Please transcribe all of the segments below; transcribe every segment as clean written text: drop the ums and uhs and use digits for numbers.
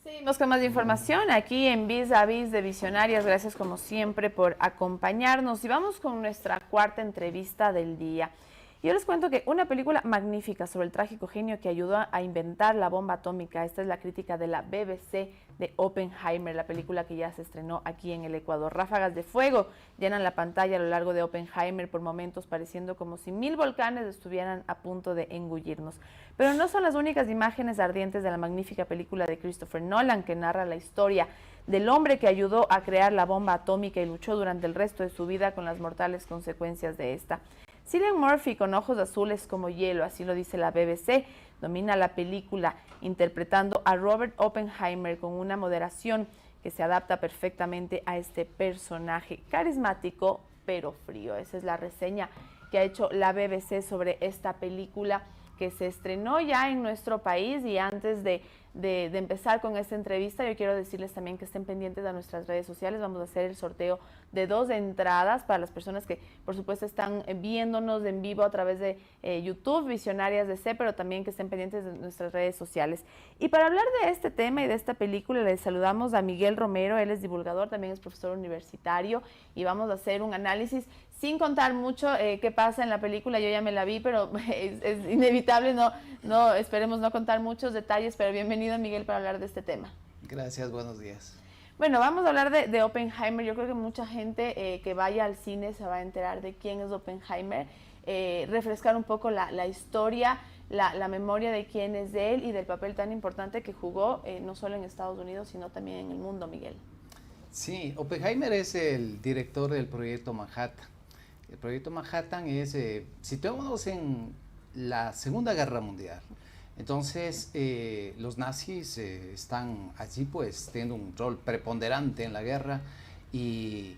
Seguimos con más información aquí en Vis a Vis de Visionarias. Gracias como siempre por acompañarnos y vamos con nuestra cuarta entrevista del día. Yo les cuento que una película magnífica sobre el trágico genio que ayudó a inventar la bomba atómica. Esta es la crítica de la BBC de Oppenheimer, la película que ya se estrenó aquí en el Ecuador. Ráfagas de fuego llenan la pantalla a lo largo de Oppenheimer, por momentos pareciendo como si 1000 volcanes estuvieran a punto de engullirnos. Pero no son las únicas imágenes ardientes de la magnífica película de Christopher Nolan, que narra la historia del hombre que ayudó a crear la bomba atómica y luchó durante el resto de su vida con las mortales consecuencias de esta. Cillian Murphy, con ojos azules como hielo, así lo dice la BBC, domina la película interpretando a Robert Oppenheimer con una moderación que se adapta perfectamente a este personaje carismático pero frío. Esa es la reseña que ha hecho la BBC sobre esta película que se estrenó ya en nuestro país. Y antes de empezar con esta entrevista, yo quiero decirles también que estén pendientes de nuestras redes sociales. Vamos a hacer el sorteo de 2 entradas para las personas que, por supuesto, están viéndonos en vivo a través de YouTube, Visionarias DC, pero también que estén pendientes de nuestras redes sociales. Y para hablar de este tema y de esta película, les saludamos a Miguel Romero. Él es divulgador, también es profesor universitario, y vamos a hacer un análisis sin contar mucho qué pasa en la película. Yo ya me la vi, pero es inevitable, esperemos no contar muchos detalles, pero bienvenido, Miguel, para hablar de este tema. Gracias, buenos días. Bueno, vamos a hablar de Oppenheimer. Yo creo que mucha gente que vaya al cine se va a enterar de quién es Oppenheimer, refrescar un poco la historia, la memoria de quién es de él y del papel tan importante que jugó, no solo en Estados Unidos, sino también en el mundo, Miguel. Sí, Oppenheimer es el director del proyecto Manhattan. El proyecto Manhattan es, situémonos en la Segunda Guerra Mundial. Entonces, los nazis están allí, pues, teniendo un rol preponderante en la guerra. Y,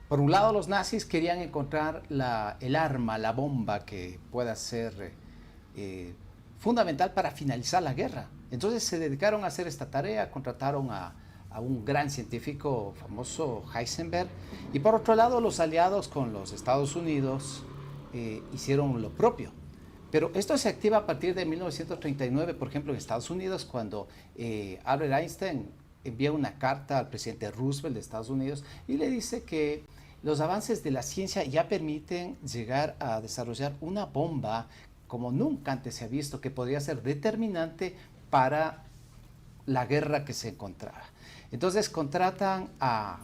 por un lado, los nazis querían encontrar el arma, la bomba que pueda ser fundamental para finalizar la guerra. Entonces, se dedicaron a hacer esta tarea, contrataron a un gran científico famoso, Heisenberg, y por otro lado los aliados con los Estados Unidos hicieron lo propio. Pero esto se activa a partir de 1939, por ejemplo, en Estados Unidos, cuando Albert Einstein envía una carta al presidente Roosevelt de Estados Unidos y le dice que los avances de la ciencia ya permiten llegar a desarrollar una bomba como nunca antes se ha visto, que podría ser determinante para la guerra que se encontraba. Entonces contratan a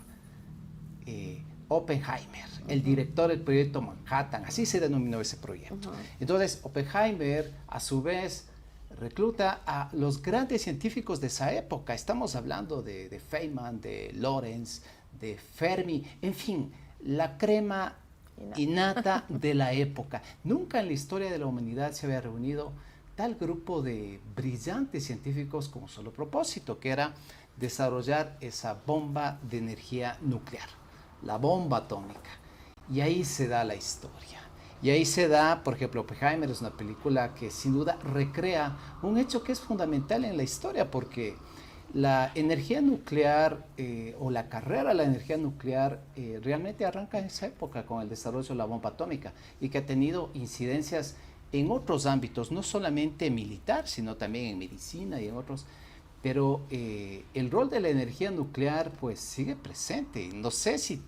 Oppenheimer, el director del proyecto Manhattan, así se denominó ese proyecto. Entonces Oppenheimer, a su vez, recluta a los grandes científicos de esa época. Estamos hablando de Feynman, de Lorentz, de Fermi, en fin, la crema innata de la época. Nunca en la historia de la humanidad se había reunido tal grupo de brillantes científicos con un solo propósito, que era desarrollar esa bomba de energía nuclear, la bomba atómica. Y ahí se da la historia. Y ahí se da, por ejemplo, Oppenheimer es una película que sin duda recrea un hecho que es fundamental en la historia, porque la energía nuclear o la carrera de la energía nuclear realmente arranca en esa época con el desarrollo de la bomba atómica y que ha tenido incidencias en otros ámbitos, no solamente militar, sino también en medicina y en otros. Pero el rol de la energía nuclear pues sigue presente. No sé si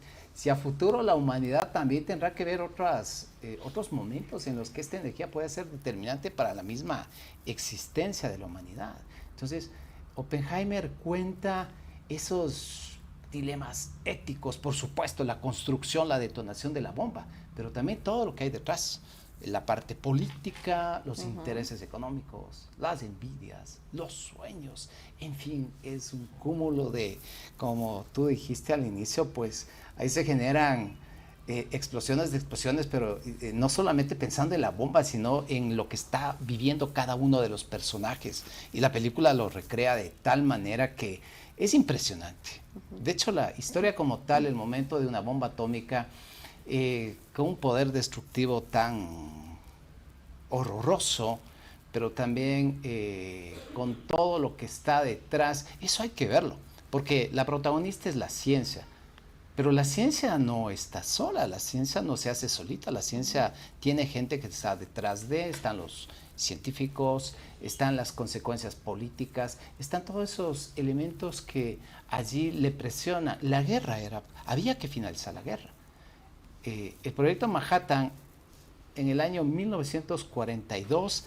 a futuro la humanidad también tendrá que ver otros momentos en los que esta energía puede ser determinante para la misma existencia de la humanidad. Entonces, Oppenheimer cuenta esos dilemas éticos, por supuesto, la construcción, la detonación de la bomba, pero también todo lo que hay detrás. La parte política, los intereses económicos, las envidias, los sueños, en fin, es un cúmulo de, como tú dijiste al inicio, pues ahí se generan explosiones de explosiones, pero no solamente pensando en la bomba, sino en lo que está viviendo cada uno de los personajes. Y la película lo recrea de tal manera que es impresionante. De hecho, la historia como tal, el momento de una bomba atómica, con un poder destructivo tan horroroso, pero también con todo lo que está detrás, eso hay que verlo, porque la protagonista es la ciencia, Pero la ciencia no está sola, la ciencia no se hace solita, la ciencia tiene gente que está detrás de, están los científicos, están las consecuencias políticas, están todos esos elementos que allí le presionan. La guerra había que finalizar la guerra. El proyecto Manhattan en el año 1942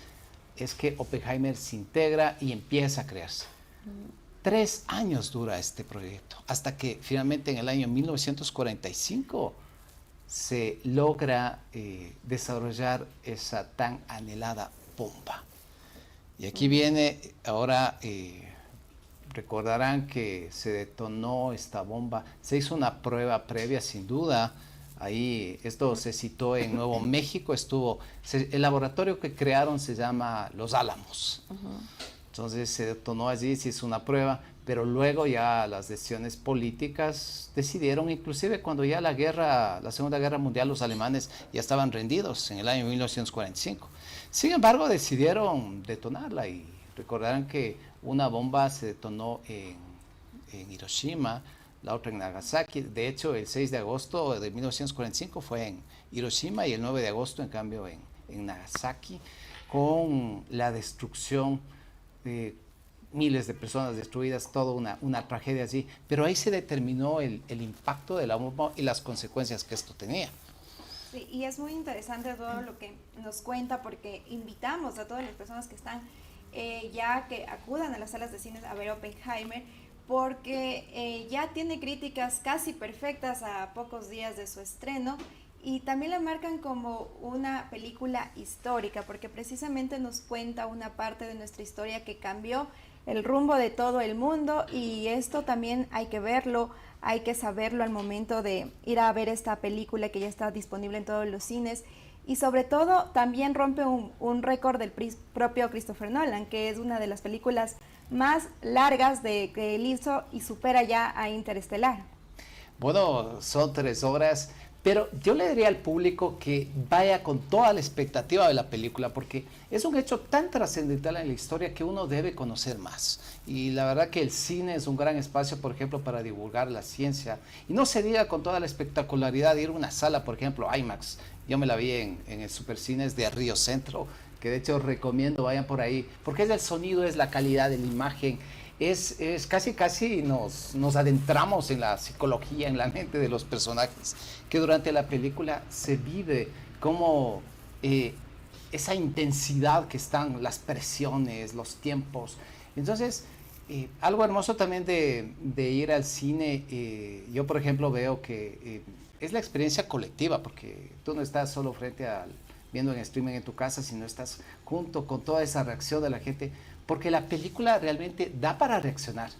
es que Oppenheimer se integra y empieza a crearse. 3 años dura este proyecto, hasta que finalmente en el año 1945 se logra desarrollar esa tan anhelada bomba. Y aquí viene, ahora recordarán que se detonó esta bomba, se hizo una prueba previa sin duda, ahí esto se citó en Nuevo México, el laboratorio que crearon se llama Los Álamos. Entonces se detonó allí, se hizo una prueba, pero luego ya las decisiones políticas decidieron, inclusive cuando ya la Segunda Guerra Mundial, los alemanes ya estaban rendidos en el año 1945. Sin embargo, decidieron detonarla y recordarán que una bomba se detonó en Hiroshima, la otra en Nagasaki. De hecho, el 6 de agosto de 1945 fue en Hiroshima y el 9 de agosto, en cambio, en Nagasaki, con la destrucción miles de personas destruidas, toda una tragedia allí, pero ahí se determinó el impacto de la bomba y las consecuencias que esto tenía. Sí, y es muy interesante todo lo que nos cuenta, porque invitamos a todas las personas que están ya que acudan a las salas de cine a ver Oppenheimer, porque ya tiene críticas casi perfectas a pocos días de su estreno. Y también la marcan como una película histórica, porque precisamente nos cuenta una parte de nuestra historia que cambió el rumbo de todo el mundo, y esto también hay que verlo, hay que saberlo al momento de ir a ver esta película que ya está disponible en todos los cines. Y sobre todo también rompe un récord del propio Christopher Nolan, que es una de las películas más largas que él hizo y supera ya a Interestelar. Bueno, son 3 horas. Pero yo le diría al público que vaya con toda la expectativa de la película, porque es un hecho tan trascendental en la historia que uno debe conocer más. Y la verdad que el cine es un gran espacio, por ejemplo, para divulgar la ciencia. Y no se diga con toda la espectacularidad de ir a una sala, por ejemplo, IMAX. Yo me la vi en el Supercines de Río Centro, que de hecho recomiendo, vayan por ahí, porque es el sonido, es la calidad de la imagen. Es casi nos adentramos en la psicología, en la mente de los personajes, que durante la película se vive como esa intensidad que están, las presiones, los tiempos. Entonces, algo hermoso también de ir al cine, yo por ejemplo veo que es la experiencia colectiva, porque tú no estás solo viendo en streaming en tu casa, sino estás junto con toda esa reacción de la gente, porque la película realmente da para reaccionar,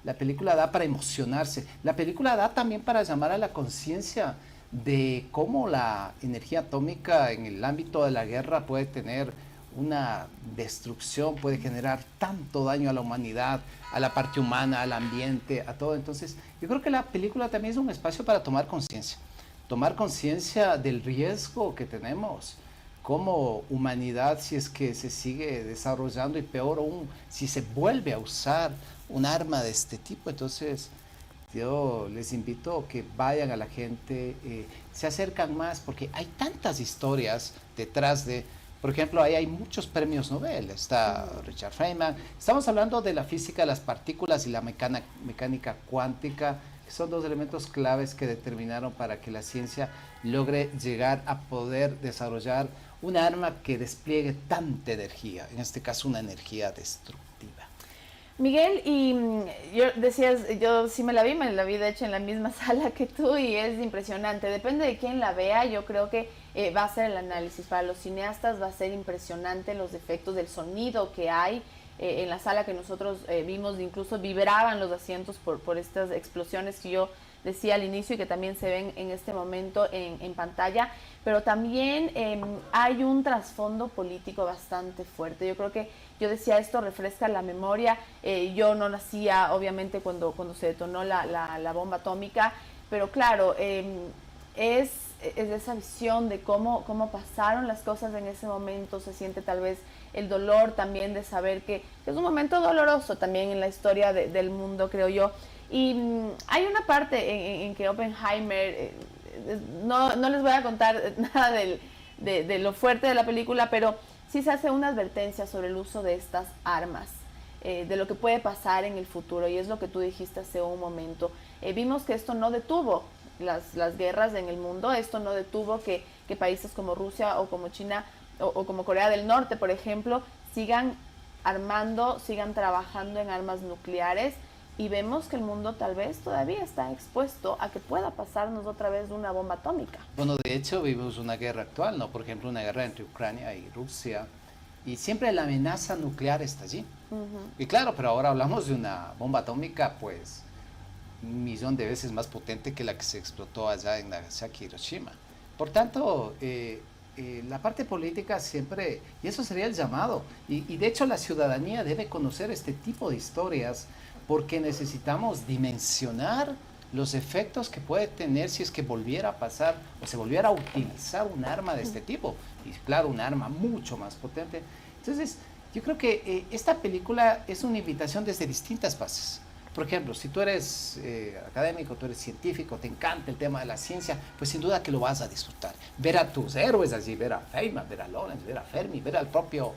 la película da para emocionarse, la película da también para llamar a la conciencia de cómo la energía atómica en el ámbito de la guerra puede tener una destrucción, puede generar tanto daño a la humanidad, a la parte humana, al ambiente, a todo. Entonces, yo creo que la película también es un espacio para tomar conciencia del riesgo que tenemos como humanidad si es que se sigue desarrollando, y peor aún si se vuelve a usar un arma de este tipo. Entonces yo les invito a que vayan a la gente, se acercan más, porque hay tantas historias detrás de, por ejemplo, ahí hay muchos premios Nobel, está Richard Feynman, estamos hablando de la física de las partículas y la mecánica cuántica, que son 2 elementos claves que determinaron para que la ciencia logre llegar a poder desarrollar un arma que despliegue tanta energía, en este caso una energía destructiva. Miguel, y yo sí me la vi de hecho en la misma sala que tú, y es impresionante, depende de quién la vea. Yo creo que va a ser el análisis, para los cineastas va a ser impresionante los efectos del sonido que hay en la sala que nosotros vimos, incluso vibraban los asientos por estas explosiones que yo decía al inicio y que también se ven en este momento en pantalla, pero también hay un trasfondo político bastante fuerte. Yo creo que, yo decía, esto refresca la memoria. Yo no nacía obviamente cuando se detonó la bomba atómica, pero claro, es esa visión de cómo pasaron las cosas en ese momento. Se siente tal vez el dolor también de saber que es un momento doloroso también en la historia del mundo, creo yo. Y hay una parte en que Oppenheimer, no les voy a contar nada de lo fuerte de la película, pero sí se hace una advertencia sobre el uso de estas armas, de lo que puede pasar en el futuro, y es lo que tú dijiste hace un momento. Vimos que esto no detuvo las guerras en el mundo, esto no detuvo que países como Rusia o como China o como Corea del Norte, por ejemplo, sigan armando, sigan trabajando en armas nucleares, y vemos que el mundo tal vez todavía está expuesto a que pueda pasarnos otra vez una bomba atómica. Bueno, de hecho vivimos una guerra actual, ¿no? Por ejemplo, una guerra entre Ucrania y Rusia, y siempre la amenaza nuclear está allí. Y claro, pero ahora hablamos de una bomba atómica, pues, 1.000.000 de veces más potente que la que se explotó allá en Nagasaki y Hiroshima. Por tanto, la parte política siempre, y eso sería el llamado, y de hecho la ciudadanía debe conocer este tipo de historias, porque necesitamos dimensionar los efectos que puede tener si es que volviera a pasar o se volviera a utilizar un arma de este tipo, y claro, un arma mucho más potente. Entonces, yo creo que esta película es una invitación desde distintas bases. Por ejemplo, si tú eres académico, tú eres científico, te encanta el tema de la ciencia, pues sin duda que lo vas a disfrutar. Ver a tus héroes allí, ver a Feynman, ver a Lorentz, ver a Fermi, ver al propio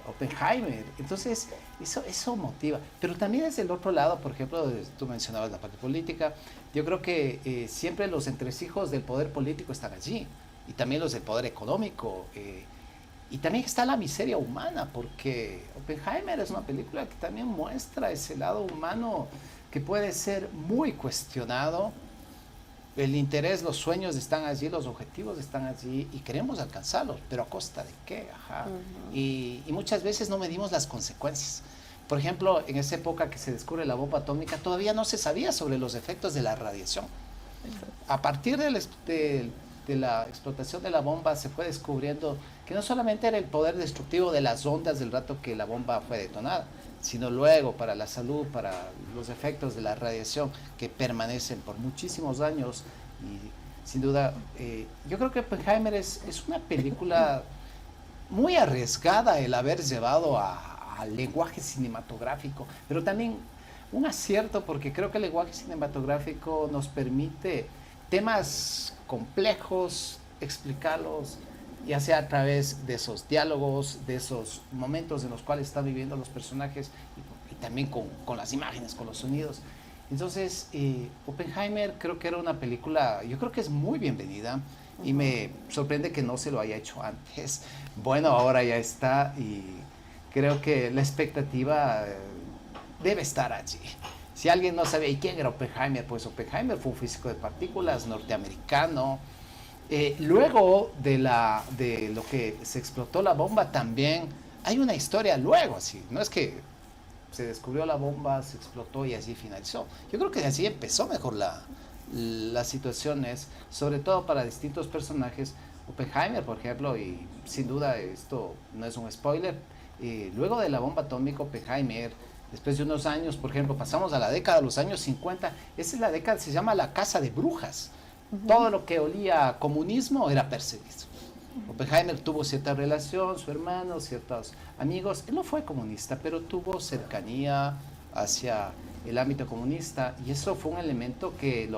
Oppenheimer. Entonces, eso motiva. Pero también desde el otro lado, por ejemplo, tú mencionabas la parte política, yo creo que siempre los entresijos del poder político están allí, y también los del poder económico, y también está la miseria humana, porque Oppenheimer es una película que también muestra ese lado humano que puede ser muy cuestionado. El interés, los sueños están allí, los objetivos están allí, y queremos alcanzarlos, pero ¿a costa de qué? Ajá. Y muchas veces no medimos las consecuencias. Por ejemplo, en esa época que se descubre la bomba atómica, todavía no se sabía sobre los efectos de la radiación. A partir de la explotación de la bomba se fue descubriendo que no solamente era el poder destructivo de las ondas del rato que la bomba fue detonada, sino luego para la salud, para los efectos de la radiación que permanecen por muchísimos años. Y sin duda, yo creo que Oppenheimer es una película muy arriesgada el haber llevado al lenguaje cinematográfico, pero también un acierto, porque creo que el lenguaje cinematográfico nos permite temas complejos explicarlos, ya sea a través de esos diálogos, de esos momentos en los cuales están viviendo los personajes, y también con las imágenes, con los sonidos. Entonces, Oppenheimer creo que era una película, yo creo que es muy bienvenida, y me sorprende que no se lo haya hecho antes. Bueno, ahora ya está, y creo que la expectativa debe estar allí. Si alguien no sabía, ¿y quién era Oppenheimer? Pues Oppenheimer fue un físico de partículas norteamericano. Luego de lo que se explotó la bomba, también hay una historia luego, así. No es que se descubrió la bomba, se explotó y así finalizó. Yo creo que así empezó mejor las situaciones, sobre todo para distintos personajes. Oppenheimer, por ejemplo, y sin duda esto no es un spoiler, luego de la bomba atómica, Oppenheimer, después de unos años, por ejemplo, pasamos a la década de los años 50, esa es la década, se llama la casa de brujas. Todo lo que olía a comunismo era perseguido. Oppenheimer tuvo cierta relación, su hermano, ciertos amigos. Él no fue comunista, pero tuvo cercanía hacia el ámbito comunista, y eso fue un elemento que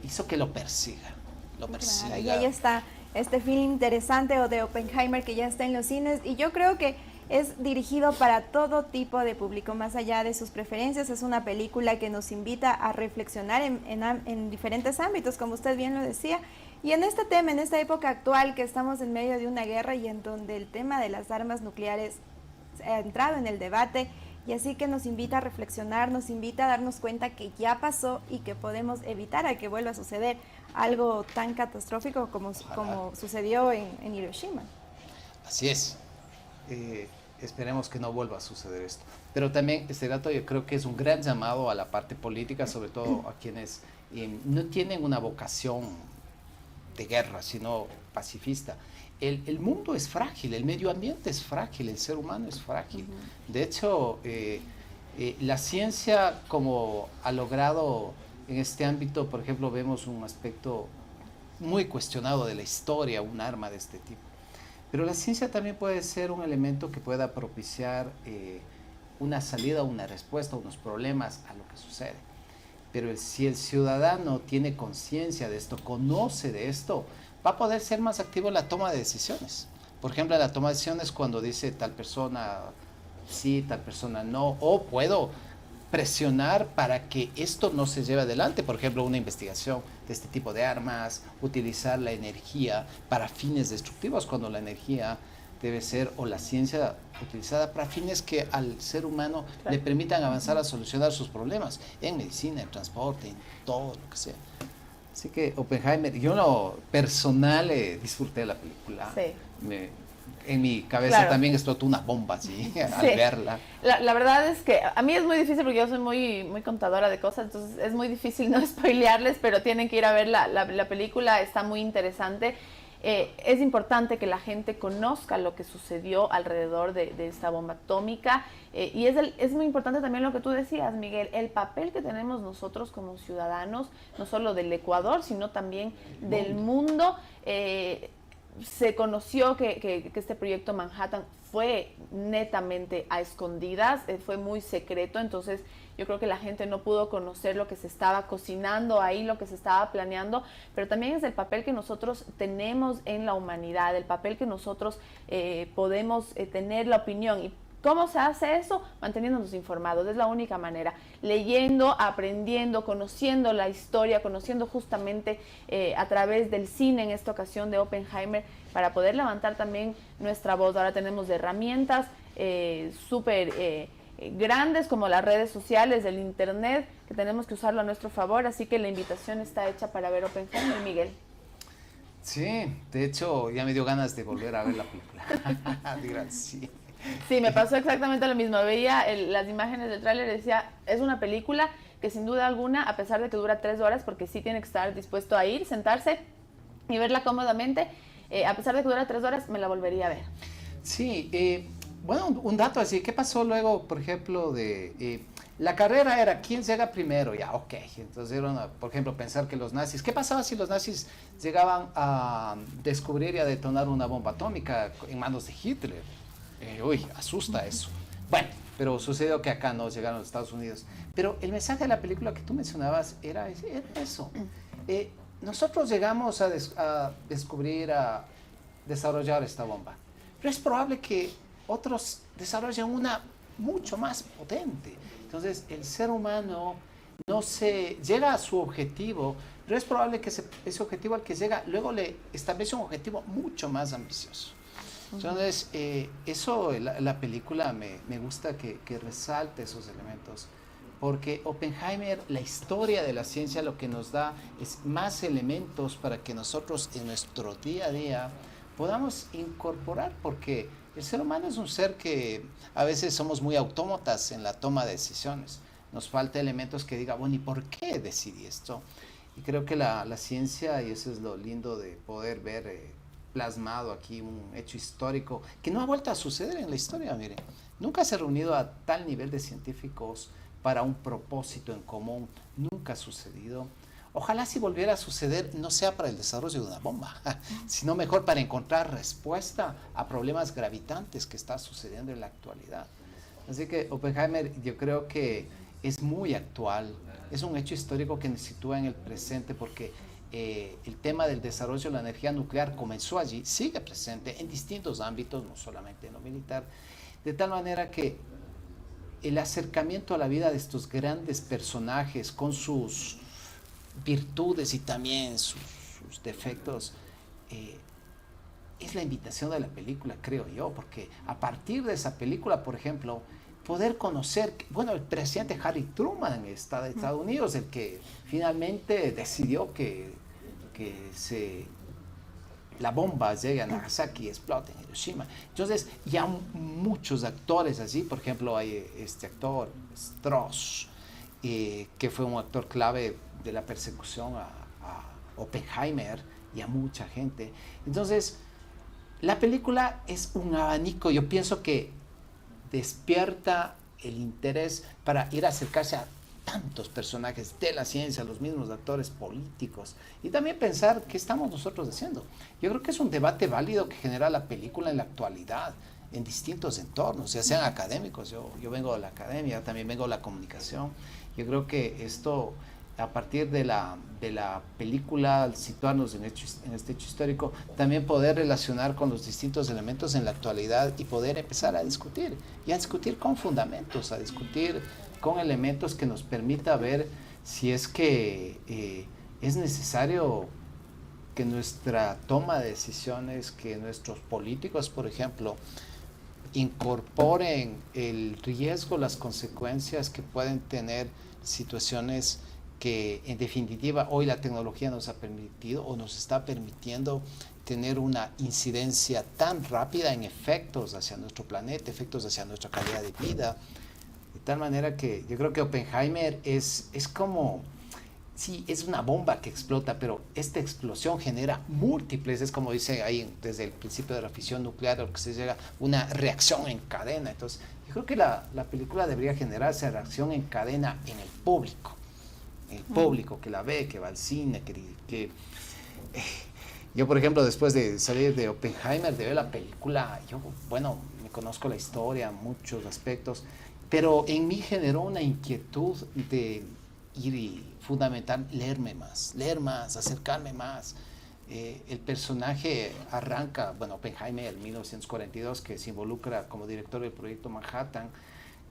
hizo que lo persiga. Claro, y ahí está este film interesante de Oppenheimer que ya está en los cines, y yo creo que es dirigido para todo tipo de público, más allá de sus preferencias. Es una película que nos invita a reflexionar en diferentes ámbitos, como usted bien lo decía. Y en este tema, en esta época actual que estamos en medio de una guerra y en donde el tema de las armas nucleares ha entrado en el debate, y así que nos invita a reflexionar, nos invita a darnos cuenta que ya pasó y que podemos evitar a que vuelva a suceder algo tan catastrófico como sucedió en Hiroshima. Así es. Esperemos que no vuelva a suceder esto. Pero también este dato yo creo que es un gran llamado a la parte política, sobre todo a quienes no tienen una vocación de guerra, sino pacifista. El mundo es frágil, el medio ambiente es frágil, el ser humano es frágil. De hecho, la ciencia, como ha logrado en este ámbito, por ejemplo, vemos un aspecto muy cuestionado de la historia, un arma de este tipo. Pero la ciencia también puede ser un elemento que pueda propiciar una salida, una respuesta, unos problemas a lo que sucede. Pero si el ciudadano tiene conciencia de esto, conoce de esto, va a poder ser más activo en la toma de decisiones. Por ejemplo, en la toma de decisiones cuando dice tal persona sí, tal persona no, o puedo presionar para que esto no se lleve adelante. Por ejemplo, una investigación de este tipo de armas, utilizar la energía para fines destructivos, cuando la energía debe ser, o la ciencia utilizada para fines que al ser humano le permitan avanzar a solucionar sus problemas, en medicina, en transporte, en todo lo que sea. Así que Oppenheimer, yo en lo personal disfruté de la película. Sí. En mi cabeza también explotó una bomba así al verla. La verdad es que a mí es muy difícil porque yo soy muy contadora de cosas, entonces es muy difícil no spoilearles, pero tienen que ir a ver la película, está muy interesante. Es importante que la gente conozca lo que sucedió alrededor de esta bomba atómica y es muy importante también lo que tú decías, Miguel, el papel que tenemos nosotros como ciudadanos, no solo del Ecuador, sino también del mundo. Se conoció que este proyecto Manhattan fue netamente a escondidas, fue muy secreto, entonces yo creo que la gente no pudo conocer lo que se estaba cocinando ahí, lo que se estaba planeando, pero también es el papel que nosotros tenemos en la humanidad, el papel que nosotros podemos tener la opinión. ¿Y cómo se hace eso? Manteniéndonos informados, es la única manera, leyendo, aprendiendo, conociendo la historia, conociendo justamente a través del cine, en esta ocasión de Oppenheimer, para poder levantar también nuestra voz. Ahora tenemos herramientas súper grandes como las redes sociales, el internet, que tenemos que usarlo a nuestro favor, así que la invitación está hecha para ver Oppenheimer, Miguel. Sí, de hecho ya me dio ganas de volver a ver la película. Sí. Sí, me pasó exactamente lo mismo. Veía las imágenes del tráiler y decía, es una película que sin duda alguna, a pesar de que dura 3 horas, porque sí tiene que estar dispuesto a ir, sentarse y verla cómodamente, a pesar de que dura 3 horas, me la volvería a ver. Sí, bueno, un dato así, ¿qué pasó luego, por ejemplo, de la carrera era quién llega primero? Ya, ok, entonces era, por ejemplo, pensar que los nazis, ¿qué pasaba si los nazis llegaban a descubrir y a detonar una bomba atómica en manos de Hitler? Uy, asusta eso. Bueno, pero sucedió que acá no llegaron a los Estados Unidos. Pero el mensaje de la película que tú mencionabas era eso. Nosotros llegamos a descubrir, a desarrollar esta bomba. Pero es probable que otros desarrollen una mucho más potente. Entonces, el ser humano no se llega a su objetivo, pero es probable que ese objetivo al que llega luego le establece un objetivo mucho más ambicioso. Entonces, la película me gusta que resalte esos elementos, porque Oppenheimer, la historia de la ciencia, lo que nos da es más elementos para que nosotros en nuestro día a día podamos incorporar, porque el ser humano es un ser que a veces somos muy autómatas en la toma de decisiones. Nos falta elementos que diga, bueno, ¿y por qué decidí esto? Y creo que la ciencia, y eso es lo lindo de poder ver plasmado aquí un hecho histórico que no ha vuelto a suceder en la historia, mire. Nunca se ha reunido a tal nivel de científicos para un propósito en común, nunca ha sucedido. Ojalá si volviera a suceder no sea para el desarrollo de una bomba, sino mejor para encontrar respuesta a problemas gravitantes que está sucediendo en la actualidad. Así que Oppenheimer yo creo que es muy actual, es un hecho histórico que nos sitúa en el presente porque el tema del desarrollo de la energía nuclear comenzó allí, sigue presente en distintos ámbitos, no solamente en lo militar, de tal manera que el acercamiento a la vida de estos grandes personajes con sus virtudes y también sus defectos es la invitación de la película, creo yo, porque a partir de esa película, por ejemplo, poder conocer, bueno, el presidente Harry Truman está de Estados Unidos, el que finalmente decidió que la bomba llegue a Nagasaki y explote en Hiroshima. Entonces, ya muchos actores así, por ejemplo, hay este actor, Strauss, que fue un actor clave de la persecución a Oppenheimer y a mucha gente. Entonces, la película es un abanico, yo pienso que despierta el interés para ir a acercarse a tantos personajes de la ciencia, los mismos actores políticos, y también pensar qué estamos nosotros haciendo. Yo creo que es un debate válido que genera la película en la actualidad. en distintos entornos, ya sean académicos. Yo vengo de la academia, también vengo de la comunicación. Yo creo que esto, a partir de la película, al situarnos en este hecho histórico, también poder relacionar con los distintos elementos en la actualidad y poder empezar a discutir, y a discutir con fundamentos, a discutir con elementos que nos permita ver si es que es necesario que nuestra toma de decisiones, que nuestros políticos, por ejemplo, incorporen el riesgo, las consecuencias que pueden tener situaciones que en definitiva hoy la tecnología nos ha permitido o nos está permitiendo tener una incidencia tan rápida en efectos hacia nuestro planeta, efectos hacia nuestra calidad de vida, de tal manera que yo creo que Oppenheimer es como, sí, es una bomba que explota, pero esta explosión genera múltiples, es como dice ahí desde el principio de la fisión nuclear, lo que se llega una reacción en cadena. Entonces yo creo que la película debería generar esa reacción en cadena en el público que la ve, que va al cine, yo, por ejemplo, después de salir de Oppenheimer, de ver la película, bueno, me conozco la historia, muchos aspectos, pero en mí generó una inquietud de ir y fundamental, leer más, acercarme más. El personaje arranca, bueno, Oppenheimer en 1942, que se involucra como director del proyecto Manhattan,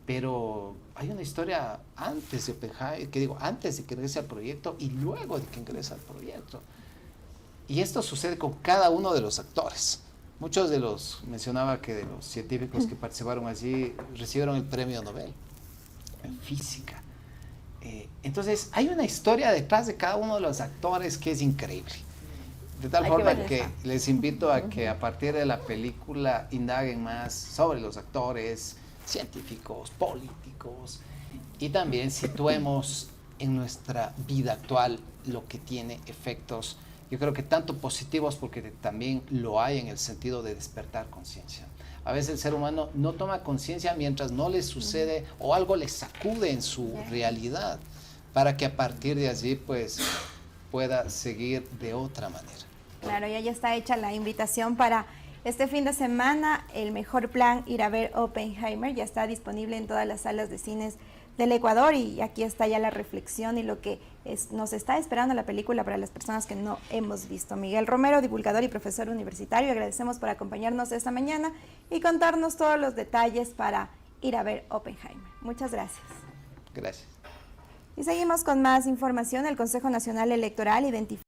pero hay una historia antes de Oppenheimer, antes de que ingrese al proyecto y luego de que ingresa al proyecto. Y esto sucede con cada uno de los actores. Muchos mencionaba que de los científicos que participaron allí recibieron el premio Nobel en física. Entonces, hay una historia detrás de cada uno de los actores que es increíble. De tal forma que les invito a que a partir de la película indaguen más sobre los actores, científicos, políticos, y también situemos en nuestra vida actual lo que tiene efectos, yo creo que tanto positivos, porque también lo hay en el sentido de despertar conciencia. A veces el ser humano no toma conciencia mientras no le sucede o algo le sacude en su realidad, para que a partir de allí pues pueda seguir de otra manera. Claro, ya está hecha la invitación para este fin de semana. El mejor plan, ir a ver Oppenheimer, ya está disponible en todas las salas de cines del Ecuador, y aquí está ya la reflexión y lo que nos está esperando la película para las personas que no hemos visto. Miguel Romero, divulgador y profesor universitario, agradecemos por acompañarnos esta mañana y contarnos todos los detalles para ir a ver Oppenheimer. Muchas gracias. Gracias. Y seguimos con más información. El Consejo Nacional Electoral identifica